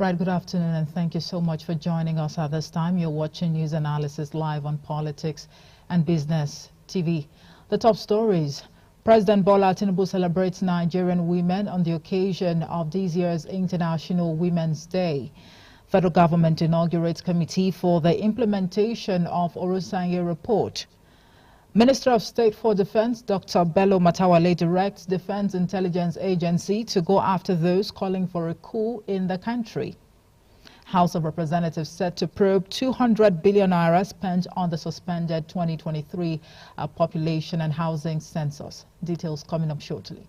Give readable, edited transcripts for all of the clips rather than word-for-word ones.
Right, good afternoon, and thank you so much for joining us at this time. You're watching News Analysis live on Politics and Business TV. The top stories. President Bola Tinubu celebrates Nigerian women on the occasion of this year's International Women's Day. Federal government inaugurates committee for the implementation of Orosanye report. Minister of State for Defense Dr. Bello Matawale directs Defense Intelligence Agency to go after those calling for a coup in the country. House of Representatives set to probe 200 billion naira spent on the suspended 2023 population and housing census. Details coming up shortly.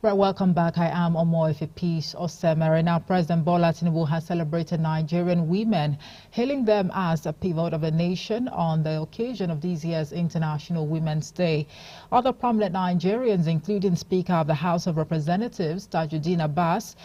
Right, welcome back. I am Omoife Peace Osemere. Now, President Bola Tinubu has celebrated Nigerian women, hailing them as a pivot of the nation on the occasion of this year's International Women's Day. Other prominent Nigerians, including Speaker of the House of Representatives, Tajuddin Abbas,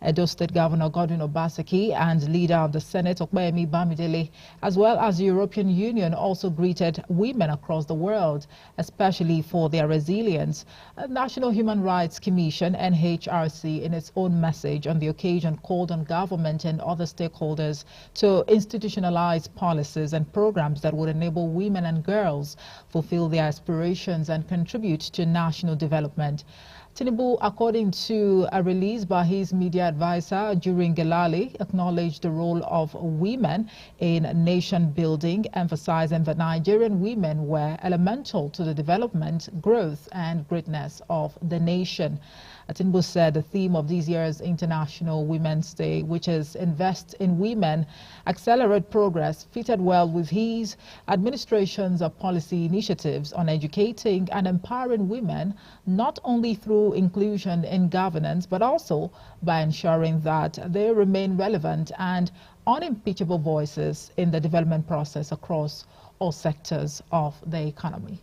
Edo State Governor Godwin Obaseki, and Leader of the Senate, Okpeyemi Bamidele, as well as the European Union, also greeted women across the world, especially for their resilience. The National Human Rights Commission, NHRC, in its own message on the occasion, called on government and other stakeholders to institutionalize policies and programs that would enable women and girls fulfill their aspirations and contribute to national development. Tinubu, according to a release by his media advisor during Gelali, acknowledged the role of women in nation building, emphasizing that Nigerian women were elemental to the development, growth and greatness of the nation. Tinubu said the theme of this year's International Women's Day, which is Invest in Women, Accelerate Progress, fitted well with his administration's policy initiatives on educating and empowering women, not only through inclusion in governance, but also by ensuring that they remain relevant and unimpeachable voices in the development process across all sectors of the economy.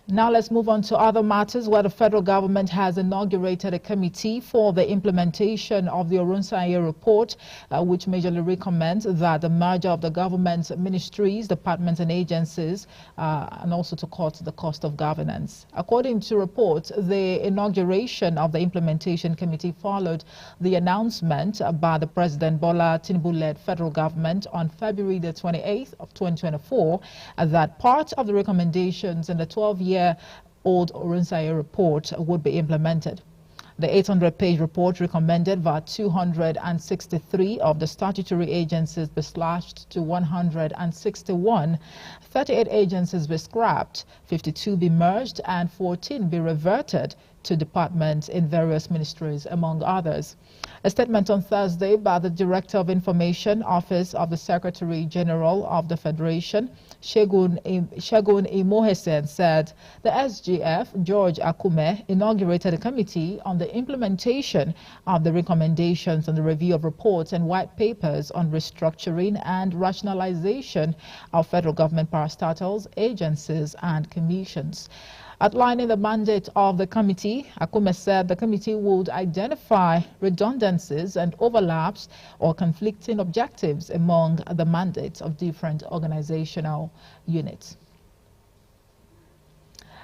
Now let's move on to other matters where the federal government has inaugurated a committee for the implementation of the Orosanye report, which majorly recommends that the merger of the government's ministries, departments and agencies, and also to cut the cost of governance. According to reports, the inauguration of the implementation committee followed the announcement by the President Bola Tinubu-led federal government on February the 28th of 2024 that part of the recommendations in the 12-year old Orosanye report would be implemented. The 800-page report recommended that 263 of the statutory agencies be slashed to 161, 38 agencies be scrapped, 52 be merged, and 14 be reverted to departments in various ministries, among others. A statement on Thursday by the Director of Information Office of the Secretary General of the Federation, Segun Imohesen, said the SGF, George Akume, inaugurated a committee on the implementation of the recommendations on the review of reports and white papers on restructuring and rationalization of federal government parastatals, agencies and commissions. Outlining the mandate of the committee, Akume said the committee would identify redundancies and overlaps or conflicting objectives among the mandates of different organizational units.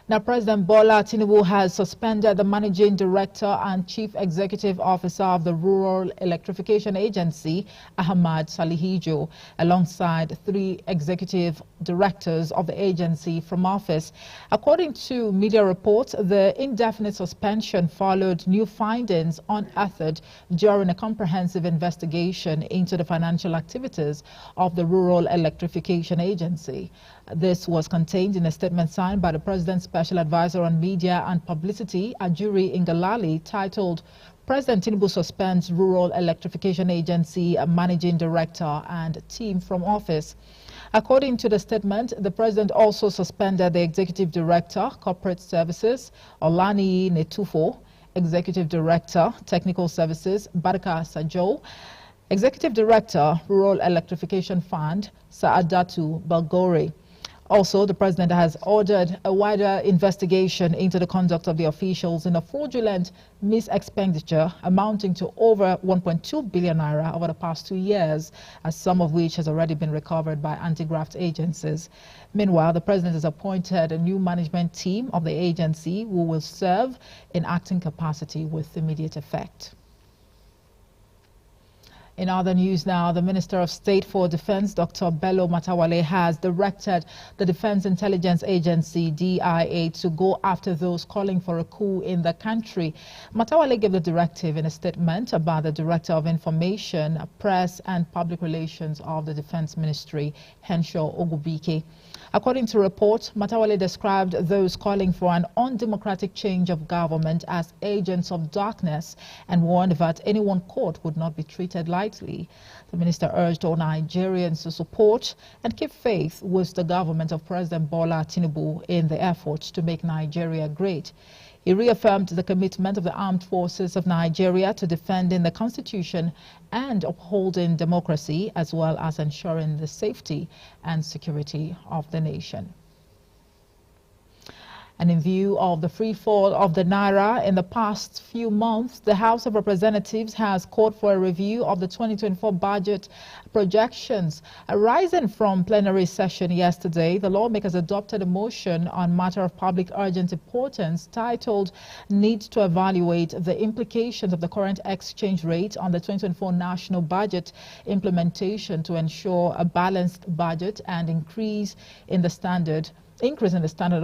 Now, President Bola Tinubu has suspended the Managing Director and Chief Executive Officer of the Rural Electrification Agency, Ahmad Salihijo, alongside 3 executive directors of the agency from office. According to media reports, the indefinite suspension followed new findings unearthed during a comprehensive investigation into the financial activities of the Rural Electrification Agency. This was contained in a statement signed by the President's Special Advisor on Media and Publicity, Ajuri Ngalale, titled President Tinubu Suspends Rural Electrification Agency Managing Director and Team from Office. According to the statement, the President also suspended the Executive Director, Corporate Services, Olani Netufo, Executive Director, Technical Services, Baraka Sajo, Executive Director, Rural Electrification Fund, Saadatu Balgore. Also, the president has ordered a wider investigation into the conduct of the officials in a fraudulent mis-expenditure amounting to over 1.2 billion naira over the past 2 years, as some of which has already been recovered by anti-graft agencies. Meanwhile, the president has appointed a new management team of the agency who will serve in acting capacity with immediate effect. In other news now, the Minister of State for Defense, Dr. Bello Matawale, has directed the Defense Intelligence Agency, DIA, to go after those calling for a coup in the country. Matawale gave the directive in a statement about the Director of Information, Press and Public Relations of the Defense Ministry, Henshaw Ogubike. According to reports, Matawale described those calling for an undemocratic change of government as agents of darkness and warned that anyone caught would not be treated lightly. The minister urged all Nigerians to support and keep faith with the government of President Bola Tinubu in the efforts to make Nigeria great. He reaffirmed the commitment of the armed forces of Nigeria to defending the constitution and upholding democracy, as well as ensuring the safety and security of the nation. And in view of the free fall of the naira in the past few months, the House of Representatives has called for a review of the 2024 budget projections. Arising from plenary session yesterday, the lawmakers adopted a motion on matter of public urgent importance titled "Need to Evaluate the Implications of the Current Exchange Rate on the 2024 National Budget Implementation to Ensure a Balanced Budget and Increase in the standard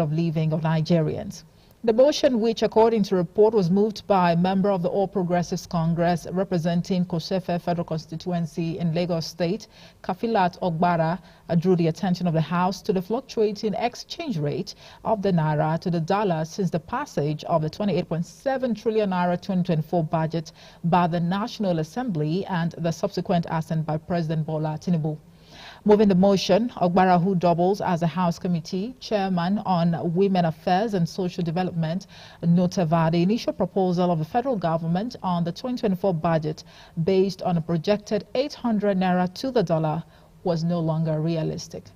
of living of Nigerians." The motion, which according to report was moved by a member of the All Progressives Congress representing Kosefe Federal Constituency in Lagos State, Kafilat Ogbara, drew the attention of the House to the fluctuating exchange rate of the naira to the dollar since the passage of the 28.7 trillion naira 2024 budget by the National Assembly and the subsequent assent by President Bola Tinubu. Moving the motion, Ogbara, who doubles as a House Committee Chairman on Women Affairs and Social Development, noted that the initial proposal of the federal government on the 2024 budget based on a projected 800 naira to the dollar was no longer realistic.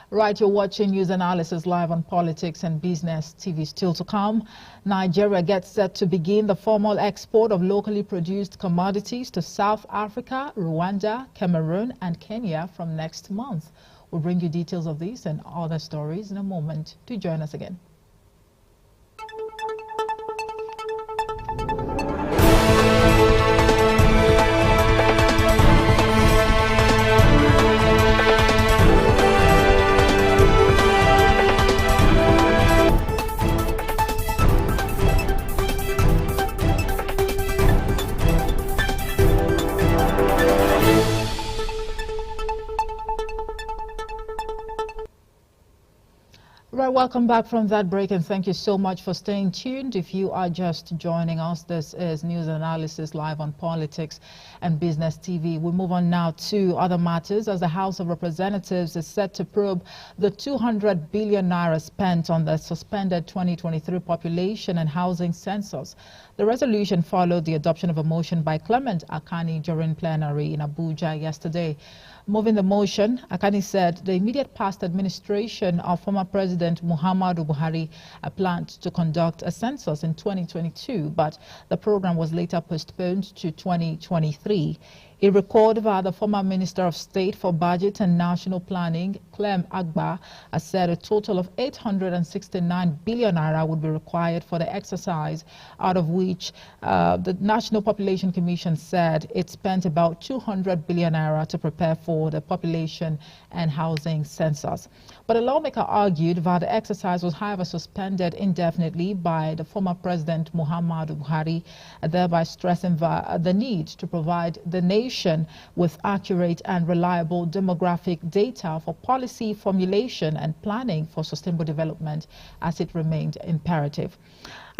Right, you're watching News Analysis live on Politics and Business TV. Still to come, Nigeria gets set to begin the formal export of locally produced commodities to South Africa, Rwanda, Cameroon and Kenya from next month. We'll bring you details of these and other stories in a moment. Do join us again. Right, welcome back from that break, and thank you so much for staying tuned. If you are just joining us, this is News Analysis live on Politics and Business TV. We move on now to other matters as the House of Representatives is set to probe the 200 billion naira spent on the suspended 2023 population and housing census. The resolution followed the adoption of a motion by Clement Akani during plenary in Abuja yesterday. Moving the motion, Akani said the immediate past administration of former President Muhammadu Buhari planned to conduct a census in 2022, but the program was later postponed to 2023. He recalled that the former Minister of State for Budget and National Planning, Clem Agba, has said a total of 869 billion naira would be required for the exercise, out of which the National Population Commission said it spent about 200 billion naira to prepare for the population and housing census. But a lawmaker argued that the exercise was, however, suspended indefinitely by the former President Muhammadu Buhari, thereby stressing the need to provide the nation with accurate and reliable demographic data for policy formulation and planning for sustainable development, as it remained imperative.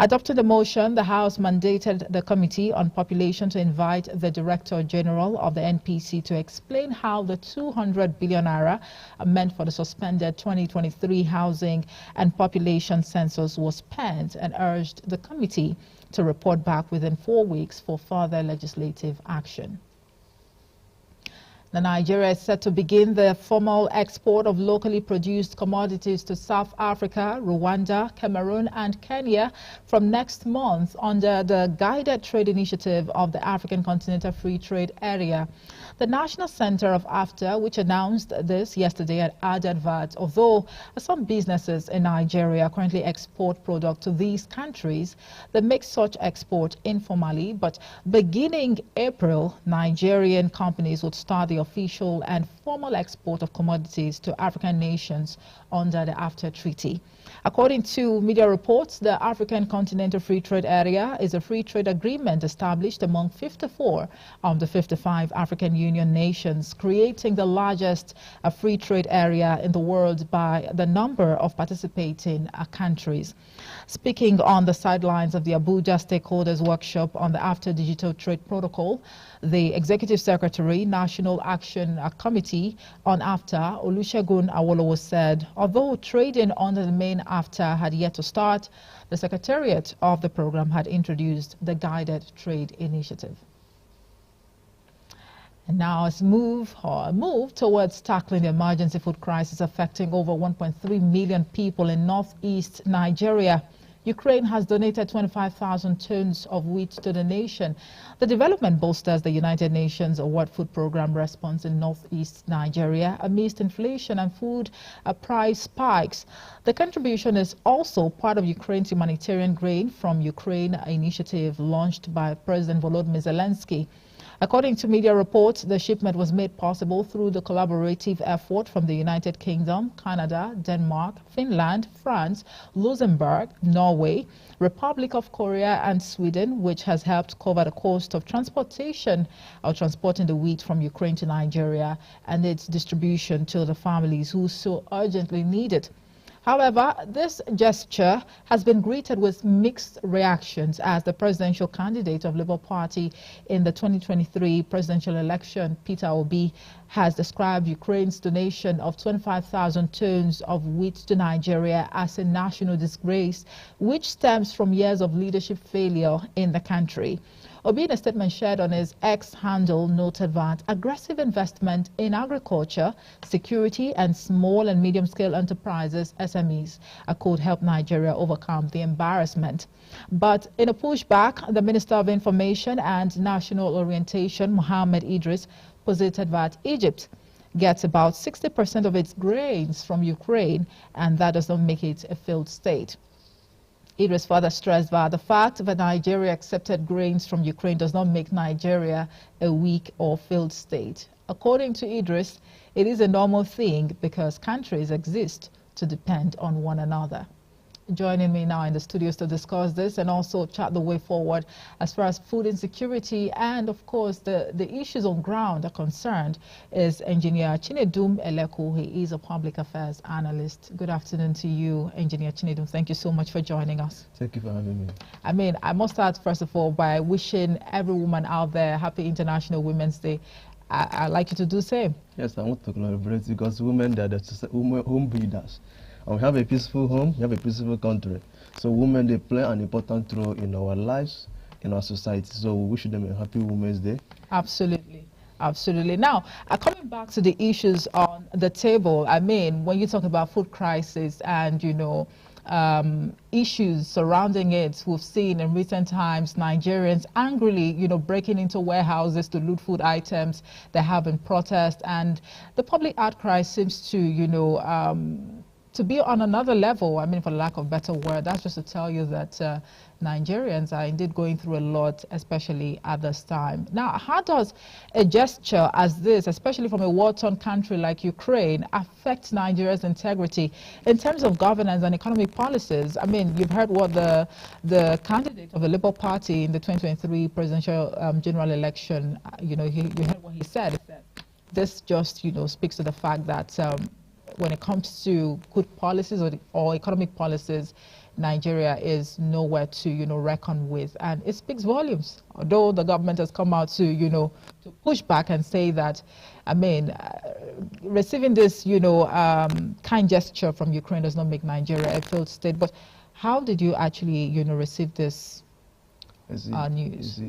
Adopting the motion, the House mandated the Committee on Population to invite the Director General of the NPC to explain how the 200 billion naira meant for the suspended 2023 housing and population census was spent, and urged the committee to report back within 4 weeks for further legislative action. Nigeria is set to begin the formal export of locally produced commodities to South Africa, Rwanda, Cameroon and Kenya from next month under the Guided Trade Initiative of the African Continental Free Trade Area. The National Center of AfTA, which announced this yesterday, had added that although some businesses in Nigeria currently export product to these countries, they make such export informally, but beginning April, Nigerian companies would start the official and formal export of commodities to African nations under the AfTA Treaty. According to media reports, the African Continental Free Trade Area is a free trade agreement established among 54 of the 55 African Union nations, creating the largest free trade area in the world by the number of participating countries. Speaking on the sidelines of the Abuja Stakeholders Workshop on the AfTA Digital Trade Protocol, the Executive Secretary, National Action Committee on AfTA, Olusegun Awolowo, said, although trading under the main AfTA had yet to start, the Secretariat of the program had introduced the Guided Trade Initiative. And now let's move towards tackling the emergency food crisis affecting over 1.3 million people in northeast Nigeria. Ukraine has donated 25,000 tons of wheat to the nation. The development bolsters the United Nations World Food Programme response in northeast Nigeria amidst inflation and food price spikes. The contribution is also part of Ukraine's humanitarian grain from Ukraine initiative launched by President Volodymyr Zelensky. According to media reports, the shipment was made possible through the collaborative effort from the United Kingdom, Canada, Denmark, Finland, France, Luxembourg, Norway, Republic of Korea and Sweden, which has helped cover the cost of transporting the wheat from Ukraine to Nigeria and its distribution to the families who so urgently need it. However, this gesture has been greeted with mixed reactions as the presidential candidate of Labour Party in the 2023 presidential election, Peter Obi, has described Ukraine's donation of 25,000 tons of wheat to Nigeria as a national disgrace, which stems from years of leadership failure in the country. Obi, in a statement shared on his X handle, noted that aggressive investment in agriculture, security and small and medium-scale enterprises, SMEs, could help Nigeria overcome the embarrassment. But in a pushback, the Minister of Information and National Orientation, Mohammed Idris, posited that Egypt gets about 60% of its grains from Ukraine, and that does not make it a failed state. Idris further stressed that the fact that Nigeria accepted grains from Ukraine does not make Nigeria a weak or failed state. According to Idris, it is a normal thing because countries exist to depend on one another. Joining me now in the studios to discuss this and also chart the way forward as far as food insecurity and, of course, the issues on ground are concerned is Engineer Chinedum Elekwu. He is a public affairs analyst. Good afternoon to you, Engineer Chinedum. Thank you so much for joining us. Thank you for having me. I mean, I must start, first of all, by wishing every woman out there happy International Women's Day. I'd like you to do the same. Yes, I want to collaborate because women are the home builders. And we have a peaceful home, we have a peaceful country. So women, they play an important role in our lives, in our society. So we wish them a happy Women's Day. Absolutely. Absolutely. Now, coming back to the issues on the table, I mean, when you talk about food crisis and, you know, issues surrounding it, we've seen in recent times Nigerians angrily, you know, breaking into warehouses to loot food items. They have been protest, and the public outcry seems to, you know, to be on another level. I mean, for lack of a better word, that's just to tell you that Nigerians are indeed going through a lot, especially at this time. Now, how does a gesture as this, especially from a war-torn country like Ukraine, affect Nigeria's integrity in terms of governance and economic policies? I mean, you've heard what the candidate of the Labour Party in the 2023 presidential general election, you know, you heard what he said. He said this just, you know, speaks to the fact that when it comes to good policies or economic policies, Nigeria is nowhere to, you know, reckon with, and it speaks volumes. Although the government has come out to, you know, to push back and say that, I mean, receiving this, you know, kind gesture from Ukraine does not make Nigeria a failed state. But how did you actually, you know, receive this our news.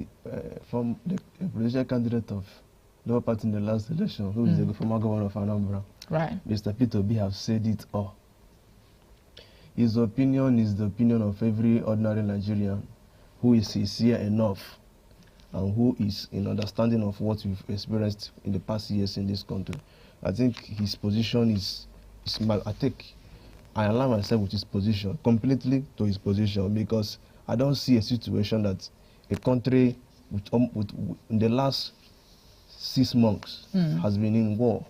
From the presidential candidate of Labour Party in the last election, who is the former governor of Anambra, right. Mr. Peter Obi, have said it all. His opinion is the opinion of every ordinary Nigerian who is sincere enough and who is in understanding of what we've experienced in the past years in this country. I think his position I align myself with his position, completely to his position, because I don't see a situation that a country in the last 6 months has been in war.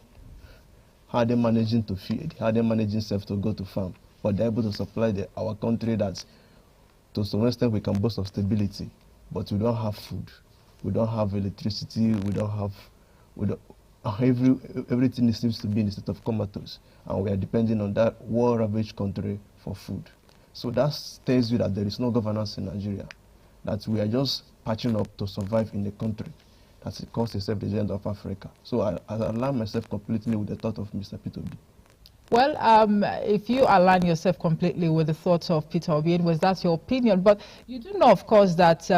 How are they managing to feed? How are they managing self to go to farm? But they're able to supply our country that to some extent we can boast of stability, but we don't have food. We don't have electricity. Everything seems to be in a state of comatose, and we are depending on that war-ravaged country for food. So that tells you that there is no governance in Nigeria, that we are just patching up to survive in the country. That's calls itself the giant of Africa. So I align myself completely with the thought of Mr. Peter Obi. Well, if you align yourself completely with the thoughts of Peter Obi, that's your opinion. But you do know, of course, that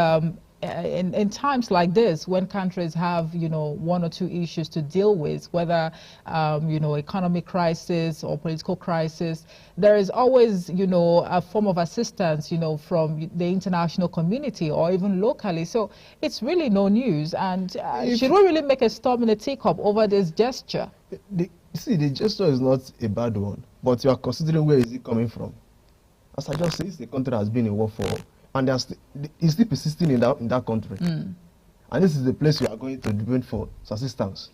in times like this, when countries have, one or two issues to deal with, whether, economic crisis or political crisis, there is always, a form of assistance, from the international community or even locally. So it's really no news. And should we really make a storm in a teacup over this gesture? See, the gesture is not a bad one, but you are considering where is it coming from. As I just said, the country has been in war for, and it's still persisting in that country. And this is the place you are going to depend for assistance.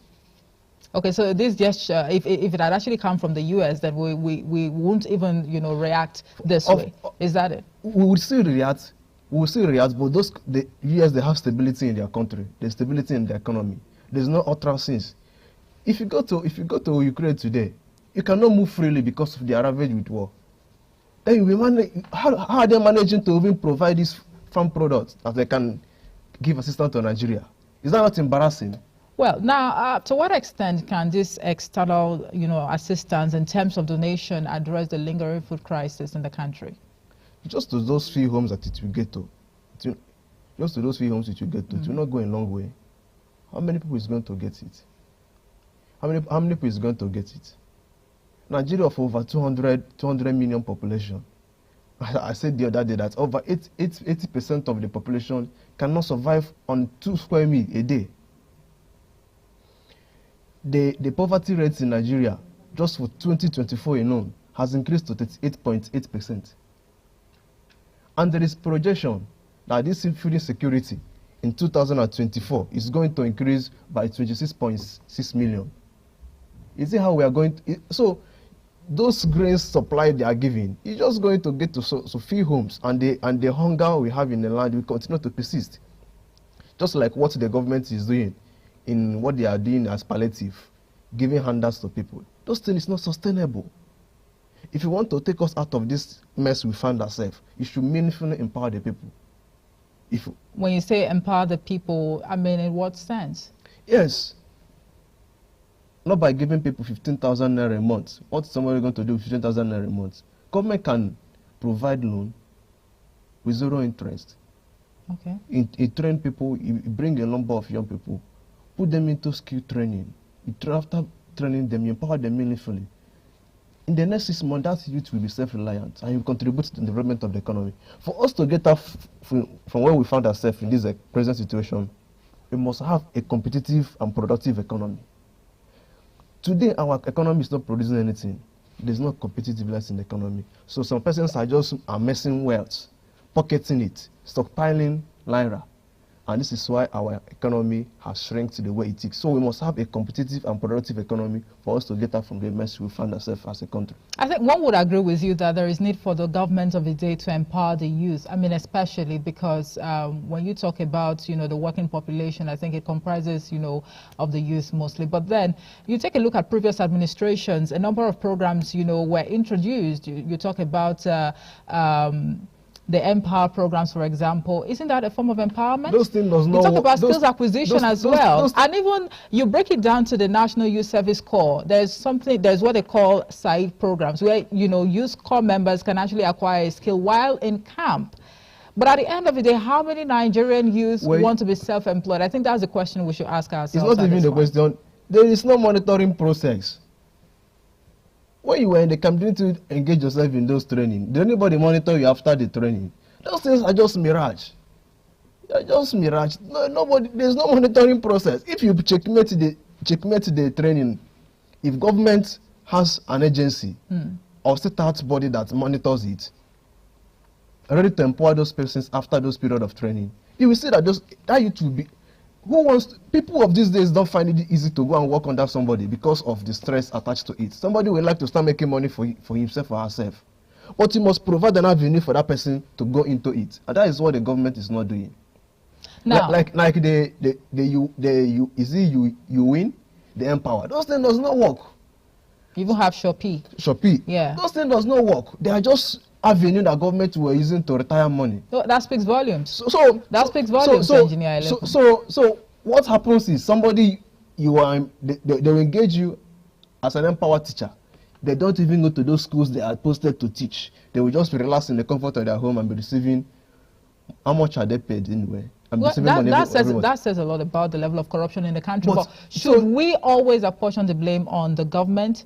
Okay, so this gesture, if it had actually come from the US, then we won't even, react this way. Is that it? We would still react. We will still react, but the US, they have stability in their country. There's stability in their economy. There's no utterances. If you go to Ukraine today, you cannot move freely because of the ravage with war. Then how are they managing to even provide these farm products that they can give assistance to Nigeria? Is that not embarrassing? Well, now, to what extent can this external, assistance in terms of donation address the lingering food crisis in the country? Just to those few homes that it will get to. Just to those few homes it will get to. It will not go a long way. How many people is going to get it? How many people is going to get it? Nigeria of over 200 million population. I said the other day that over 80% of the population cannot survive on 2 square meals a day. The poverty rate in Nigeria, just for 2024 alone, has increased to 38.8%. And there is projection that this food insecurity in 2024 is going to increase by 26.6 million. Is it how we are going to? So those grains supply they are giving is just going to get to so few homes, and the hunger we have in the land will continue to persist. Just like what the government is doing in what they are doing as palliative, giving handouts to people. Those things is not sustainable. If you want to take us out of this mess we find ourselves, you should meaningfully empower the people. When you say empower the people, I mean in what sense? Yes. Not by giving people 15,000 naira a month. What's somebody going to do with 15,000 naira a month? Government can provide loan with 0 interest. Okay. It train people, it bring a number of young people, put them into skill training. After training them, you empower them meaningfully. In the next 6 months, that youth will be self-reliant and will contribute to the development of the economy. For us to get out from where we found ourselves in this present situation, we must have a competitive and productive economy. Today, our economy is not producing anything. There's no competitiveness in the economy. So some persons are just amassing wealth, pocketing it, stockpiling naira. And this is why our economy has shrunk to the way it is. So we must have a competitive and productive economy for us to get out from the mess we find ourselves as a country. I think one would agree with you that there is need for the government of the day to empower the youth. I mean, especially because when you talk about, the working population, I think it comprises, of the youth mostly. But then you take a look at previous administrations, a number of programs, were introduced. You talk about the Empower programs, for example. Isn't that a form of empowerment? Those things does not. You talk about skills acquisition as well. And even you break it down to the National Youth Service Corps. There's what they call SAID programs, where, youth corps members can actually acquire a skill while in camp. But at the end of the day, how many Nigerian youths want to be self-employed? I think that's the question we should ask ourselves. It's not even the question. There is no monitoring process. When you were in the community to engage yourself in those training, did anybody monitor you after the training? Those things are just mirage. They're just mirage. There's no monitoring process. If you checkmate the training, if government has an agency or state-out body that monitors it, ready to empower those persons after those period of training, you will see that that youth will be. People of these days don't find it easy to go and work under somebody because of the stress attached to it. Somebody would like to start making money for himself or herself, but you must provide an avenue for that person to go into it, and that is what the government is not doing. Now, like you win, the empower. Those things does not work. You even have Shopee. Yeah. Those things does not work. They are just avenue that government were using to retire money. So that speaks volumes. That speaks volumes, Engineer Elekwu. So what happens is they will engage you as an empowered teacher. They don't even go to those schools they are posted to teach. They will just relax in the comfort of their home and be receiving. How much are they paid anyway? Well, that says a lot about the level of corruption in the country. But should we always apportion the blame on the government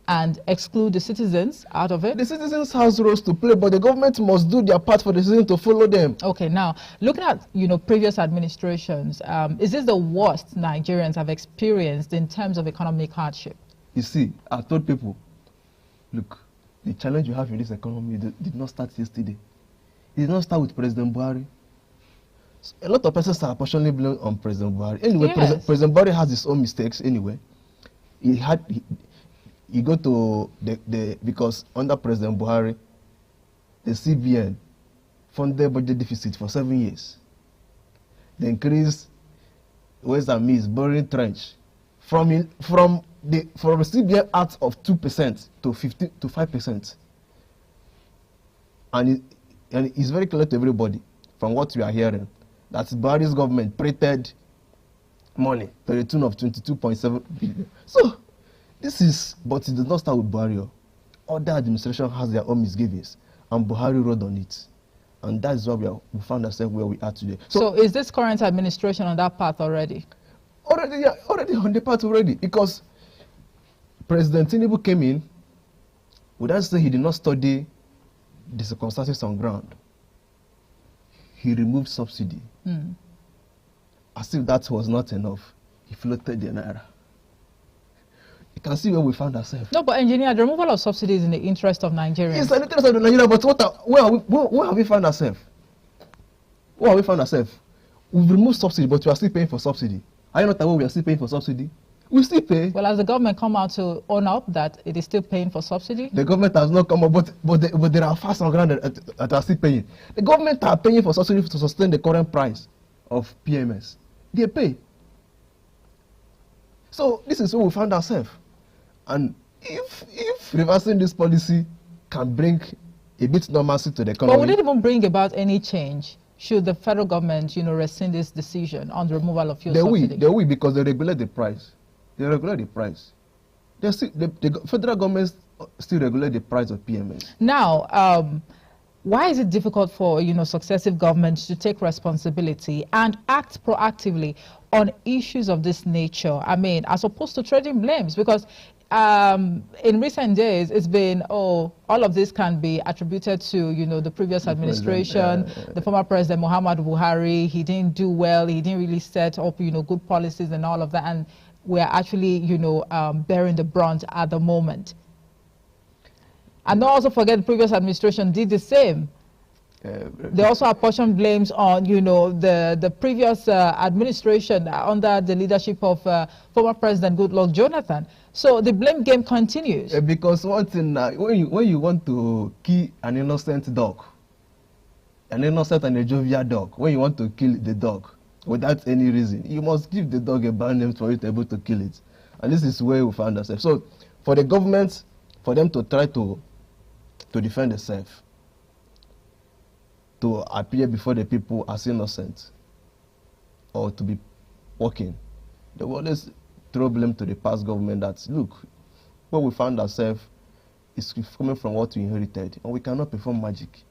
and exclude the citizens out of it? The citizens has roles to play, but the government must do their part for the citizens to follow them. Okay, now looking at previous administrations, is this the worst Nigerians have experienced in terms of economic hardship? You see, I told people, look, the challenge you have in this economy did not start yesterday. It did not start with President Buhari. A lot of persons are partially blamed on President Buhari. Anyway, yes. President Buhari has his own mistakes anyway. He go to because under President Buhari, the CBN funded budget deficit for 7 years. They increased West and East borrowing trench from a CBN Act of 2% to 5%. And it's very clear to everybody from what we are hearing that Buhari's government printed money to the tune of 22.7 billion. So but it does not start with Buhari. Other administration has their own misgivings, and Buhari rode on it. And that is why we found ourselves where we are today. So is this current administration on that path already? Already on the path already, because President Tinubu came in, without saying he did not study the circumstances on ground. He removed subsidy. As if that was not enough, he floated the naira. You can see where we found ourselves. No, but engineer, the removal of subsidies in the interest of Nigerians. It's in the interest of Nigeria, but where have we found ourselves? Where have we found ourselves? We've removed subsidy, but we are still paying for subsidy. Are you not aware we are still paying for subsidy? We still pay. Well, has the government come out to own up that it is still paying for subsidy? The government has not come up, but there are facts on ground that are still paying. The government are paying for subsidy to sustain the current price of PMS. They pay. So this is where we found ourselves. And if reversing this policy can bring a bit normalcy to the economy. But would it even bring about any change? Should the federal government, rescind this decision on the removal of fuel subsidy? They will, because they regulate the price. They regulate the price. The federal government still regulate the price of PMS. Now, why is it difficult for successive governments to take responsibility and act proactively on issues of this nature? I mean, as opposed to trading blames, because in recent days, it's been, all of this can be attributed to, the previous administration, the former President Muhammadu Buhari. He didn't do well. He didn't really set up, good policies and all of that. And we're actually, bearing the brunt at the moment. And don't also forget the previous administration did the same. They also apportioned blames on, the previous administration under the leadership of former President Goodluck Jonathan. So the blame game continues. Because one thing, when you want to kill an innocent dog, an innocent and a jovial dog, when you want to kill the dog without any reason, you must give the dog a bad name for it to be able to kill it. And this is where we found ourselves. So for the government, for them to try to defend themselves, to appear before the people as innocent, or to be working, they will always throw blame to the past government that, look, where we found ourselves is coming from what we inherited, and we cannot perform magic.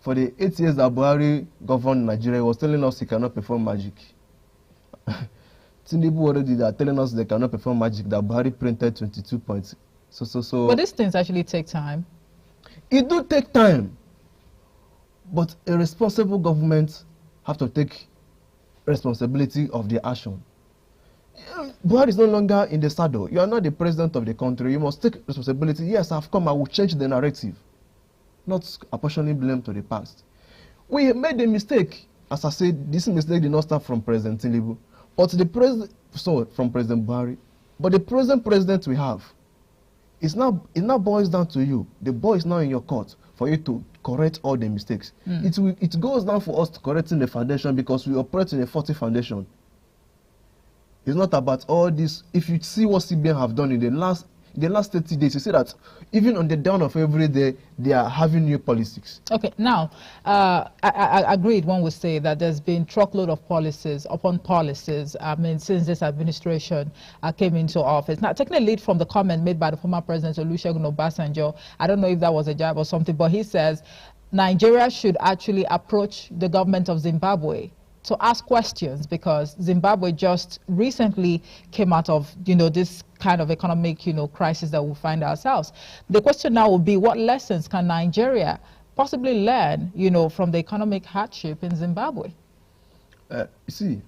For the 8 years that Buhari governed Nigeria, he was telling us he cannot perform magic. Tinubu already are telling us they cannot perform magic, that Buhari printed 22 points. So. But these things actually take time. It do take time. But a responsible government have to take responsibility of their action. Buhari is no longer in the saddle. You are not the president of the country. You must take responsibility. Yes, I've come. I will change the narrative. Not apportioning blame to the past. We made a mistake. As I said, this mistake did not start from President Tinubu, but from President Buhari. But the present president we have, it now boils down to you. The ball is now in your court for you to correct all the mistakes. It goes down for us to correcting the foundation, because we operate in a faulty foundation. It's not about all this. If you see what CBN have done in the last 30 days, you see that even on the down of every day, they are having new policies. Okay, now, I agreed one would say that there's been truckload of policies upon policies, I mean, since this administration came into office. Now, taking a lead from the comment made by the former President Olusegun Obasanjo, I don't know if that was a jab or something, but he says Nigeria should actually approach the government of Zimbabwe to ask questions, because Zimbabwe just recently came out of, this kind of economic, crisis that we find ourselves. The question now will be, what lessons can Nigeria possibly learn, from the economic hardship in Zimbabwe? See.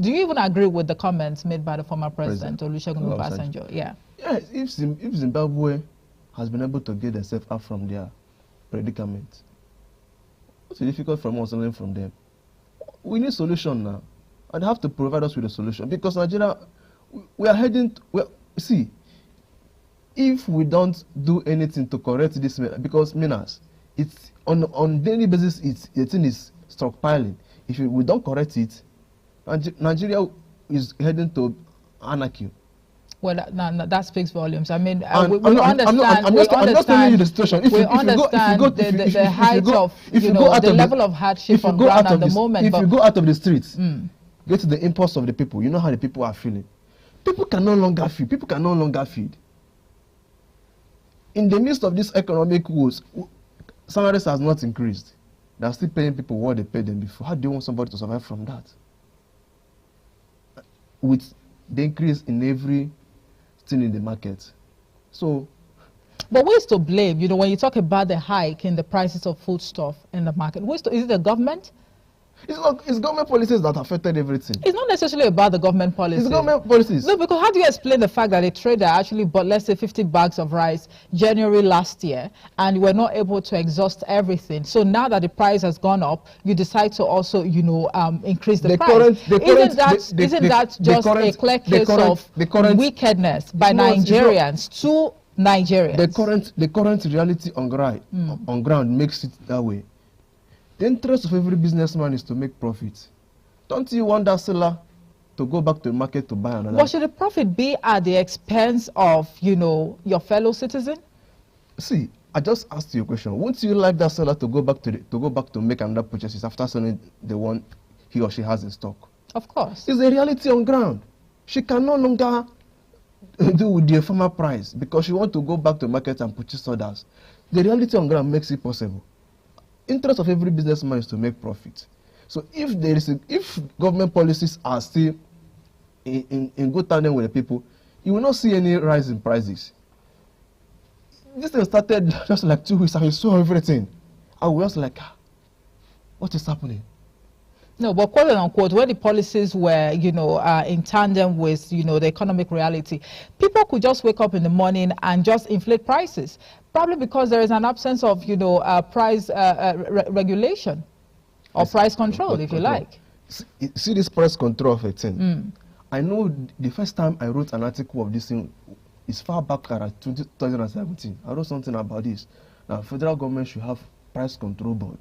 Do you even agree with the comments made by the former President Olusegun Obasanjo? Yeah. Yes, if Zimbabwe has been able to get themselves out from their predicament, what's difficult from us learning from them? We need solution now, and they have to provide us with a solution, because Nigeria, we are heading. See, if we don't do anything to correct this, because it's on daily basis, the thing is stockpiling. If we don't correct it, Nigeria is heading to anarchy. Well, that speaks volumes. I mean, I'm not telling you the situation. We understand the height of, the level of hardship on ground at the moment. If you go out of the streets, get to the impulse of the people, you know how the people are feeling. People can no longer feed. People can no longer feed. In the midst of this economic woes, salaries has not increased. They are still paying people what they paid them before. How do you want somebody to survive from that? With the increase in every in the market. So, but who is to blame? When you talk about the hike in the prices of foodstuff in the market, is it the government? It's government policies that affected everything. It's not necessarily about the government policies. It's government policies. No, because how do you explain the fact that a trader actually bought, let's say, 50 bags of rice January last year, and we're not able to exhaust everything? So now that the price has gone up, you decide to also, increase the price. Isn't that just a clear case of wickedness by Nigerians to Nigerians? The current reality on ground makes it that way. The interest of every businessman is to make profit. Don't you want that seller to go back to the market to buy another? But should the profit be at the expense of, your fellow citizen? See, I just asked you a question. Wouldn't you like that seller to go back to make another purchases after selling the one he or she has in stock? Of course. It's a reality on ground. She can no longer do with the former price because she wants to go back to the market and purchase others. The reality on ground makes it possible. Interest of every businessman is to make profit. So if government policies are still in good tandem with the people, you will not see any rise in prices. This thing started just like 2 weeks and we saw everything. I was like, what is happening? No, but quote unquote, where the policies were, in tandem with, the economic reality, people could just wake up in the morning and just inflate prices, probably because there is an absence of, price regulation or price control, if you like. See this price control of a thing. I know the first time I wrote an article of this thing is far back at 2017. I wrote something about this. Now, federal government should have price control board.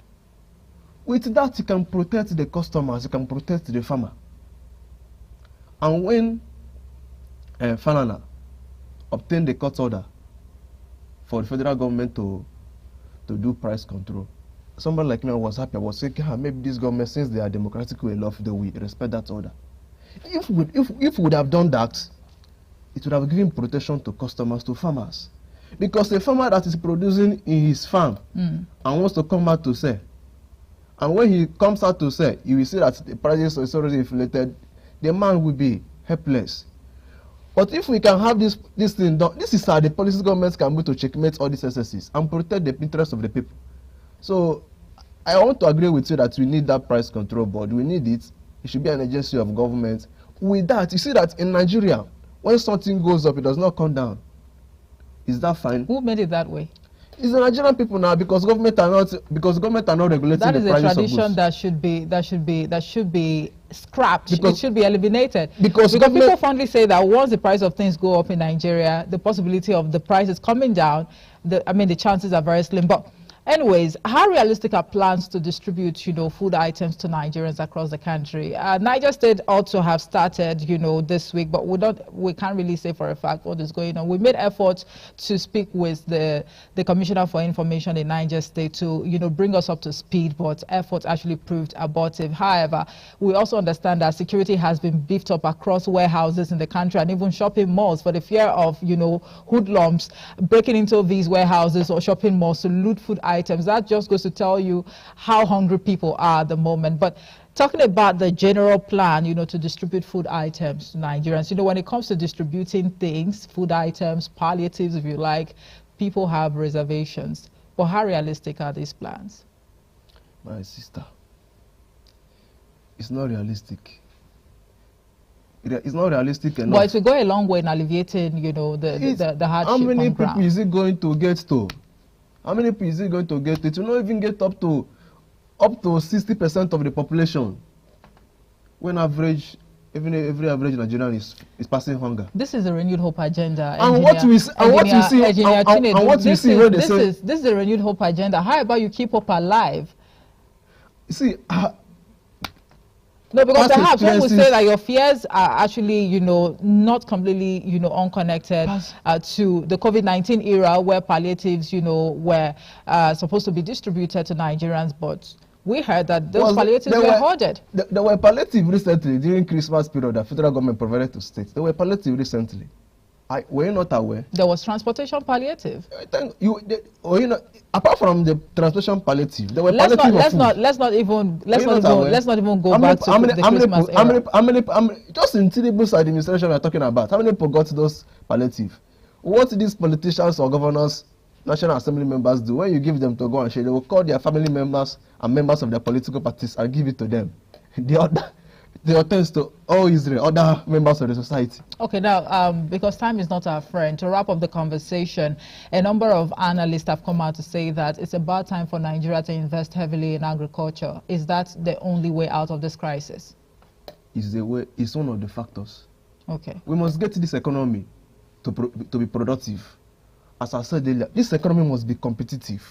With that, you can protect the customers, you can protect the farmer. And when Falana obtained the court order for the federal government to do price control, somebody like me was happy. I was saying, maybe this government, since they are democratic enough, they will respect that order. If we would have done that, it would have given protection to customers, to farmers. Because a farmer that is producing in his farm and wants to come out to sell, and when he comes out to sell, you will see that the prices is already inflated, the man will be helpless. But if we can have this thing done, this is how the policy governments can do to checkmate all these excesses and protect the interests of the people. So I want to agree with you that we need that price control board. We need it. It should be an agency of government. With that, you see that in Nigeria, when something goes up, it does not come down. Is that fine? Who made it that way? It's the Nigerian people now, because government are not regulating that the prices of goods. That is a tradition that should be scrapped. Because, it should be eliminated. Because people fondly say that once the price of things go up in Nigeria, the possibility of the prices coming down, the chances are very slim. But anyways, how realistic are plans to distribute, food items to Nigerians across the country? Niger State ought to have started, this week, but we can't really say for a fact what is going on. We made efforts to speak with the Commissioner for Information in Niger State to, bring us up to speed, but efforts actually proved abortive. However, we also understand that security has been beefed up across warehouses in the country and even shopping malls for the fear of, hoodlums breaking into these warehouses or shopping malls to loot food items. That just goes to tell you how hungry people are at the moment. But talking about the general plan, to distribute food items to Nigerians, when it comes to distributing things, food items, palliatives, if you like, people have reservations. But how realistic are these plans? My sister, it's not realistic. It's not realistic enough. But it will go a long way in alleviating, the hardship. How many on people ground. is it going to get to? How many people is it going to get? It will not even get up to 60% of the population. When average, every average Nigerian is passing hunger. This is a renewed hope agenda. And what we see when they say this is a renewed hope agenda. How about you keep hope alive? See. No, because perhaps when we say that your fears are actually, not completely, unconnected to the COVID-19 era where palliatives, were supposed to be distributed to Nigerians, but we heard that those palliatives were hoarded. There were palliatives recently during Christmas period that federal government provided to states. There were palliatives recently. Were you not aware? There was transportation palliative. Apart from the transportation palliative, there were let's palliative not even go back to the Christmas era. Just in Tinubu's administration we're talking about, how many people got those palliative? What these politicians or governors, National Assembly members do, when you give them to go and share, they will call their family members and members of their political parties and give it to them. The attends to all Israel, other members of the society. Okay, now, because time is not our friend, to wrap up the conversation, a number of analysts have come out to say that it's about time for Nigeria to invest heavily in agriculture. Is that the only way out of this crisis? It's one of the factors. Okay. We must get this economy to be productive. As I said earlier, this economy must be competitive.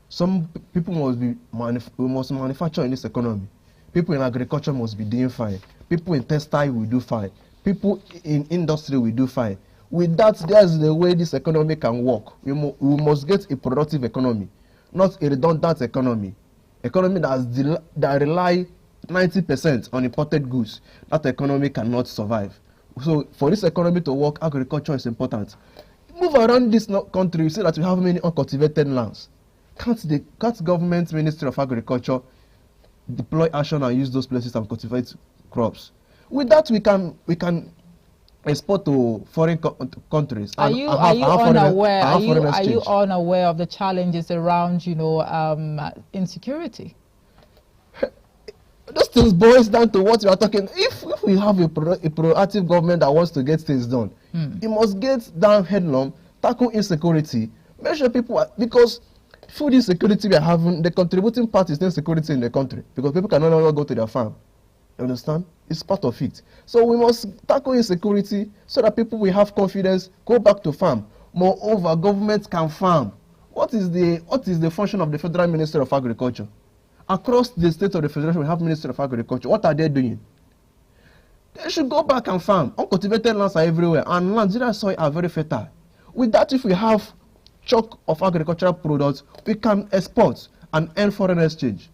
Some people we must manufacture in this economy. People in agriculture must be doing fine. People in textile will do fine. People in industry will do fine. With that, there's the way this economy can work. We must get a productive economy, not a redundant economy. Economy that rely 90% on imported goods. That economy cannot survive. So for this economy to work, agriculture is important. Move around this country, you see that we have many uncultivated lands. Can't government Ministry of Agriculture deploy action and use those places and cultivate crops? With that, we can export to foreign countries. Are you unaware of the challenges around, insecurity? Those things boils down to what we are talking. If we have a proactive government that wants to get things done, it must get down headlong, tackle insecurity, make sure people because food insecurity we are having, the contributing part is insecurity in the country because people can no longer go to their farm. You understand? It's part of it. So we must tackle insecurity so that people will have confidence, go back to farm. Moreover, governments can farm. What is the function of the Federal Ministry of Agriculture? Across the state of the Federation, we have Ministry of Agriculture. What are they doing? They should go back and farm. Uncultivated lands are everywhere, and Nigerian soil are very fertile. With that, if we have chunk of agricultural products, we can export and earn foreign exchange.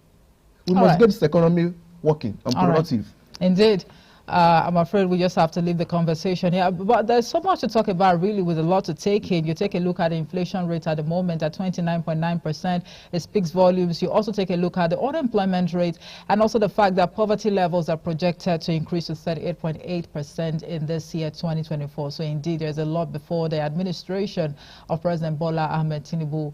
We must get this economy working and productive. Indeed. I'm afraid we just have to leave the conversation here. But there's so much to talk about, really, with a lot to take in. You take a look at the inflation rate at the moment at 29.9%. It speaks volumes. You also take a look at the unemployment rate and also the fact that poverty levels are projected to increase to 38.8% in this year, 2024. So indeed, there's a lot before the administration of President Bola Ahmed Tinubu,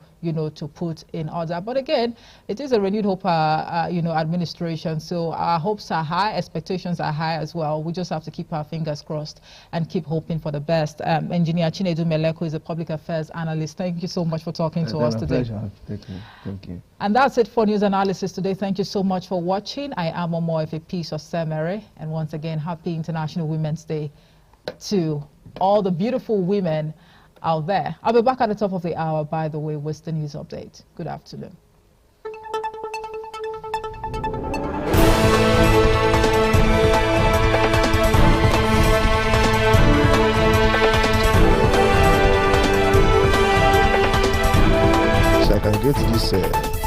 to put in order. But again, it is a renewed hope, administration. So our hopes are high, expectations are high as well. We just have to keep our fingers crossed and keep hoping for the best. Engineer Chinedum Elekwu is a public affairs analyst. Thank you so much for talking to us today. Pleasure. Thank you. And that's it for news analysis today. Thank you so much for watching. I am Omo of a piece of Semere. And once again, happy International Women's Day to all the beautiful women out there. I'll be back at the top of the hour, by the way, with the news update. Good afternoon. So I can get this